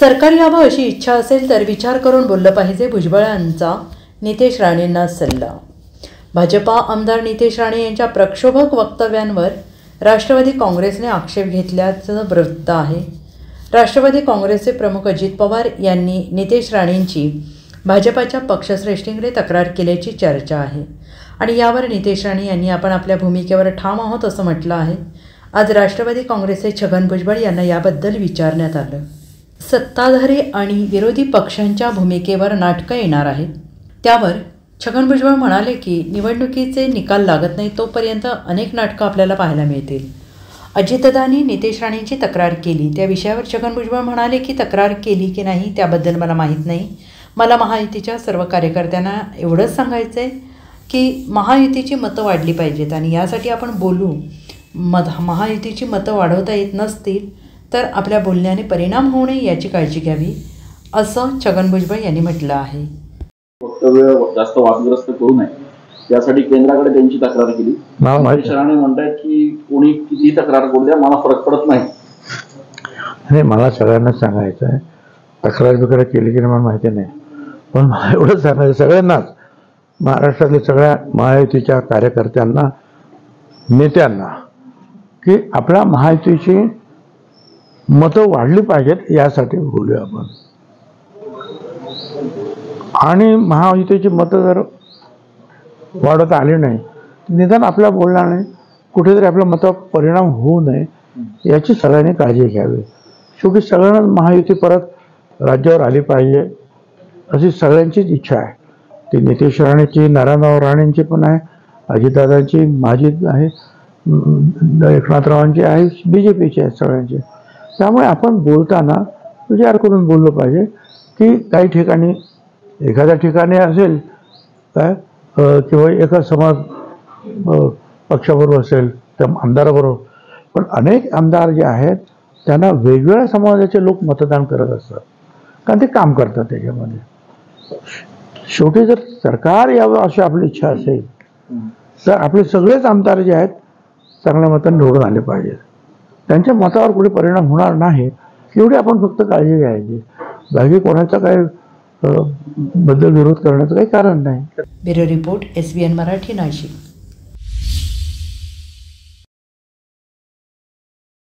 सरकार यावं अशी इच्छा असेल तर विचार करून बोललं पाहिजे, भुजबळांचा नितेश राणेंना सल्ला। भाजपा आमदार नितेश राणे यांच्या प्रक्षोभक वक्तव्यांवर राष्ट्रवादी काँग्रेसने आक्षेप घेतल्याचं वृत्त आहे। राष्ट्रवादी काँग्रेसचे प्रमुख अजित पवार यांनी नितेश राणेंची भाजपाच्या पक्षश्रेष्ठींकडे तक्रार केल्याची चर्चा आहे आणि यावर नितेश राणे यांनी आपण आपल्या भूमिकेवर ठाम आहोत असं म्हटलं आहे। आज राष्ट्रवादी काँग्रेसचे छगन भुजबळ यांना याबद्दल विचारण्यात आलं। सत्ताधारी आणि विरोधी पक्षांच्या भूमिकेवर नाटकं येणार आहेत। त्यावर छगन भुजबळ म्हणाले की निवडणुकीचे निकाल लागत नाही तोपर्यंत अनेक नाटकं आपल्याला पाहायला मिळतील। अजितदादांनी नितेश राणेंची तक्रार केली त्या विषयावर छगन भुजबळ म्हणाले की तक्रार केली की नाही त्याबद्दल मला माहीत नाही। मला महायुतीच्या सर्व कार्यकर्त्यांना एवढंच सांगायचं आहे की महायुतीची मतं वाढली पाहिजेत आणि यासाठी आपण बोलू। महायुतीची मतं वाढवता येत नसतील तर आपल्या बोलण्याने परिणाम होऊ नये याची काळजी घ्यावी असं छगन भुजबळ यांनी म्हटलं आहे। वक्तव्य जास्त वादग्रस्त करू नये यासाठी केंद्राकडे त्यांची तक्रार केली। नितेश राणे म्हणतात की कोणी किती तक्रार करू द्या मला फरक पडत नाही। नाही, मला सगळ्यांना सांगायचं आहे, तक्रार बिक्रार केली की मला माहिती नाही, पण मला एवढंच सांगायचं सगळ्यांनाच, महाराष्ट्रातल्या सगळ्या महायुतीच्या कार्यकर्त्यांना नेत्यांना की आपल्या महायुतीची मतं वाढली पाहिजेत यासाठी बोलूया आपण। आणि महायुतीची मतं जर वाढवता आली नाही निदान आपल्या बोलण्याने कुठेतरी आपल्या मतावर परिणाम होऊ नये याची सगळ्यांनी काळजी घ्यावी। शेवटी सगळ्यांना महायुती परत राज्यावर आली पाहिजे अशी सगळ्यांचीच इच्छा आहे। ती नितेश राणेची, नारायणराव राणेंची पण आहे, अजितदादांची, माझी आहे, एकनाथरावांची आहे, BJPची आहे, सगळ्यांची। त्यामुळे आपण बोलताना विचार करून बोललं पाहिजे की काही ठिकाणी एखाद्या ठिकाणी असेल काय किंवा एका समाज पक्षाबरोबर असेल त्या आमदाराबरोबर, पण अनेक आमदार जे आहेत त्यांना वेगवेगळ्या समाजाचे लोक मतदान करत असतात कारण ते काम करतात त्याच्यामध्ये। शेवटी जर सरकार यावं अशी आपली इच्छा असेल तर आपले सगळेच आमदार जे आहेत चांगल्या मताने निवडून आले पाहिजेत, त्यांच्या मतावर कुठे परिणाम होणार नाही एवढी आपण फक्त काळजी घ्यायची। बाकी कोणाचा काही बद्दल विरोध करण्याचं काही कारण नाही। Bureau report, SBN Marathi, Nashik.